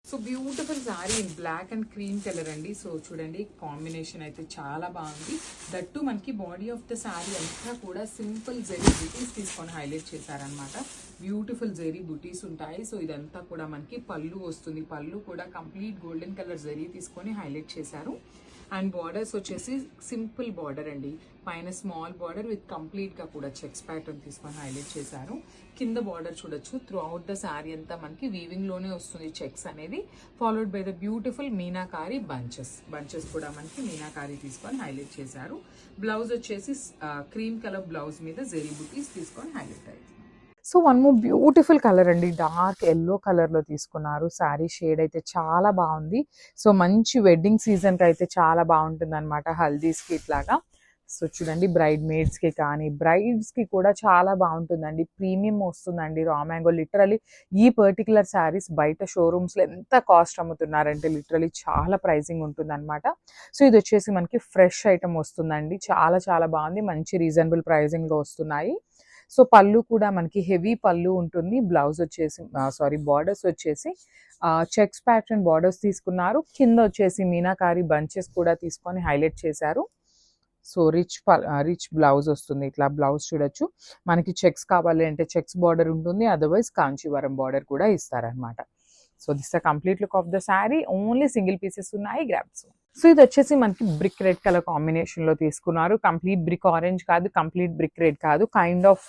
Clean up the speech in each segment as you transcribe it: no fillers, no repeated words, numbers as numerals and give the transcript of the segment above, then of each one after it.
So beautiful sari in black and cream colour అండి. So చూడండి combination అయితే చాలా బాగుంది. దట్టు మనకి బాడీ ఆఫ్ ద సారీ అంతా కూడా సింపుల్ జెరీ బుటీస్ తీసుకొని హైలైట్ చేశారనమాట. బ్యూటిఫుల్ జెరీ బుటీస్ ఉంటాయి. సో ఇదంతా కూడా మనకి పళ్ళు వస్తుంది. పళ్ళు కూడా కంప్లీట్ గోల్డెన్ కలర్ జెరీ తీసుకొని హైలైట్ చేశారు. అండ్ బార్డర్స్ వచ్చేసి సింపుల్ బార్డర్ అండి. పైన స్మాల్ బార్డర్ విత్ కంప్లీట్ గా కూడా చెక్స్ ప్యాటర్న్ తీసుకొని హైలైట్ చేశారు. కింద బార్డర్ చూడొచ్చు. త్రూ అవుట్ ద శారీ అంతా మనకి వీవింగ్ లోనే వస్తుంది చెక్స్ అనేది. Followed by the beautiful meenakari bunches కూడా మనకి మీనాకారి తీసుకొని హైలైట్ చేశారు. బ్లౌజ్ వచ్చేసి క్రీమ్ కలర్ బ్లౌజ్ మీద జెరీ బుటీస్ తీసుకొని హైలైట్ అయ్యింది. So one more beautiful colour అండి. డార్క్ ఎల్లో కలర్లో తీసుకున్నారు. శారీ షేడ్ అయితే చాలా బాగుంది. సో మంచి వెడ్డింగ్ సీజన్కి అయితే చాలా బాగుంటుంది అనమాట. హల్దీస్కి ఇట్లాగా. సో చూడండి బ్రైడ్ మేడ్స్కి కానీ బ్రైడ్స్కి కూడా చాలా బాగుంటుందండి. ప్రీమియం వస్తుందండి రా మ్యాంగో. లిటరలీ ఈ పర్టికులర్ శారీస్ బయట షోరూమ్స్లో ఎంత కాస్ట్ అమ్ముతున్నారంటే లిటరలీ చాలా ప్రైజింగ్ ఉంటుంది అనమాట. సో ఇది వచ్చేసి మనకి ఫ్రెష్ ఐటమ్ వస్తుందండి. చాలా చాలా బాగుంది. మంచి రీజనబుల్ ప్రైజింగ్లో వస్తున్నాయి. సో పళ్ళు కూడా మనకి హెవీ పళ్ళు ఉంటుంది. బ్లౌజ్ వచ్చేసి బార్డర్స్ వచ్చేసి చెక్స్ ప్యాటర్న్ బార్డర్స్ తీసుకున్నారు. కింద వచ్చేసి మీనాకారి బంచెస్ కూడా తీసుకొని హైలైట్ చేశారు. సో రిచ్ బ్లౌజ్ వస్తుంది. ఇట్లా బ్లౌజ్ చూడొచ్చు. మనకి చెక్స్ కావాలి అంటే చెక్స్ బార్డర్ ఉంటుంది. అదర్వైజ్ కాంచీవరం బార్డర్ కూడా ఇస్తారనమాట. So this the complete look of the sari. Only single pieces ఉన్నాయి. గ్రాబ్స్. సో ఇది వచ్చేసి మనకి బ్రిక్ రెడ్ కలర్ కాంబినేషన్ లో తీసుకున్నారు. కంప్లీట్ బ్రిక్ ఆరెంజ్ కాదు, కంప్లీట్ బ్రిక్ రెడ్ కాదు. కైండ్ ఆఫ్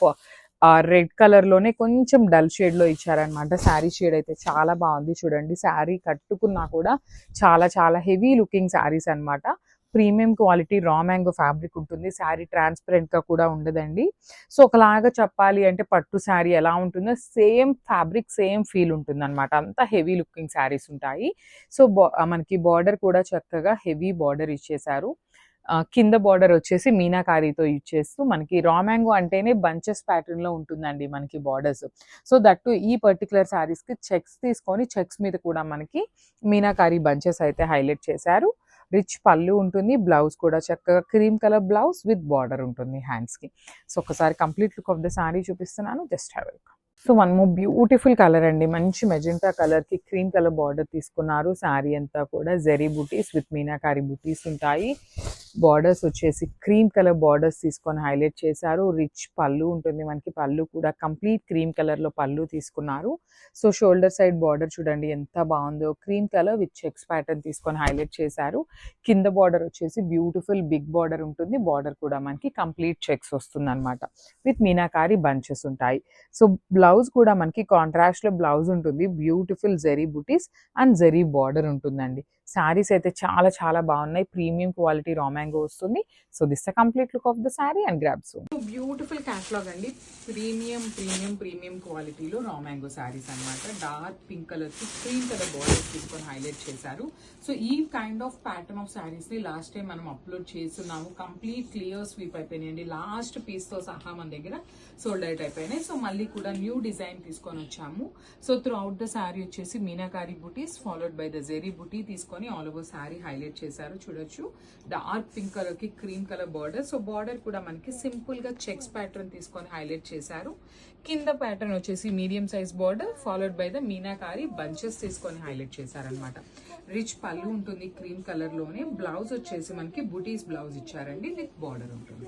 రెడ్ కలర్ లోనే కొంచెం డల్ షేడ్ లో ఇచ్చారనమాట. శారీ షేడ్ అయితే చాలా బాగుంది. చూడండి శారీ కట్టుకున్నా కూడా చాలా చాలా హెవీ లుకింగ్ శారీస్ అనమాట. Premium quality raw mango fabric ఉంటుంది. శారీ ట్రాన్స్పరెంట్ గా కూడా ఉండదండి. సో ఒకలాగా చెప్పాలి అంటే పట్టు శారీ ఎలా ఉంటుందో సేమ్ ఫ్యాబ్రిక్ సేమ్ ఫీల్ ఉంటుంది అనమాట. అంతా హెవీ లుకింగ్ శారీస్ ఉంటాయి. సో మనకి బార్డర్ కూడా చక్కగా హెవీ బార్డర్ ఇచ్చేసారు. కింద బార్డర్ వచ్చేసి మీనాకారీతో ఇచ్చేస్తూ మనకి రా మ్యాంగో అంటేనే బంచెస్ ప్యాటర్న్ లో ఉంటుందండి మనకి బార్డర్స్. సో దట్టు ఈ పర్టికులర్ శారీస్ కి చెక్స్ తీసుకొని చెక్స్ మీద కూడా మనకి మీనాకారీ బంచెస్ అయితే హైలైట్ చేశారు. రిచ్ పళ్ళు ఉంటుంది. బ్లౌజ్ కూడా చక్కగా cream colour blouse with border ఉంటుంది హ్యాండ్స్ కి. సో ఒకసారి complete look of the sari చూపిస్తున్నాను. Just have a look. So one more beautiful colour అండి. మంచి మెజెంటా కలర్ కి క్రీమ్ కలర్ బార్డర్ తీసుకున్నారు. శారీ అంతా కూడా జెరీ బుటీస్ విత్ మీనాకారి బుటీస్ ఉంటాయి. బార్డర్స్ వచ్చేసి క్రీమ్ కలర్ బార్డర్స్ తీసుకొని హైలైట్ చేశారు. రిచ్ పళ్ళు ఉంటుంది మనకి. పళ్ళు కూడా కంప్లీట్ క్రీమ్ కలర్ లో పళ్ళు తీసుకున్నారు. సో షోల్డర్ సైడ్ బార్డర్ చూడండి ఎంత బాగుందో. Cream colour with checks pattern తీసుకొని హైలైట్ చేశారు. కింద బార్డర్ వచ్చేసి బ్యూటిఫుల్ బిగ్ బార్డర్ ఉంటుంది. బార్డర్ కూడా మనకి కంప్లీట్ చెక్స్ వస్తుంది అనమాట. విత్ మీనాకారి బంచెస్ ఉంటాయి. సో బ్లౌజ్ కూడా మనకి కాంట్రాస్ట్ లో బ్లౌజ్ ఉంటుంది. Beautiful zari buttis and Jerry border ఉంటుందండి. శారీస్ అయితే చాలా చాలా బాగున్నాయి. ప్రీమియం క్వాలిటీ రా మ్యాంగో వస్తుంది. So this the complete look of the sari and grab soon. Beautiful catalogue అండి. ప్రీమియం క్వాలిటీలో రా మ్యాంగో శారీస్ అనమాట. డార్క్ పింక్ కలర్ కి క్రీమ్ కలర్ బార్డర్స్ తీసుకొని హైలైట్ చేశారు. సో ఈ kind of pattern of saris ని last time మనం అప్లోడ్ చేస్తున్నాము. కంప్లీట్ క్లియర్ స్వీప్ అయిపోయినాయండి. లాస్ట్ పీస్ తో సహా మన దగ్గర సోల్డ్ అవుట్ అయిపోయినాయి. సో మళ్ళీ కూడా న్యూ డిజైన్ తీసుకొని వచ్చాము. So through out the sari వచ్చేసి మీనాకారి బుటీస్ ఫాలోడ్ బై ద జెరీ బుటీ తీసుకొని ఆల్ ఓవర్ శారీ హైలైట్ చేశారు. చూడొచ్చు డార్క్ పింక్ కలర్ కి cream colour border. So border కూడా మనకి సింపుల్ గా చెక్స్ ప్యాటర్న్ తీసుకొని హైలైట్ చేశారు. కింద ప్యాటర్న్ వచ్చేసి medium size border followed by the meenakari bunches తీసుకొని హైలైట్ చేశారనమాట. రిచ్ పళ్ళు ఉంటుంది క్రీమ్ కలర్ లోనే. బ్లౌజ్ వచ్చేసి మనకి బుటీస్ బ్లౌజ్ ఇచ్చారండి విత్ బార్డర్ ఉంటుంది.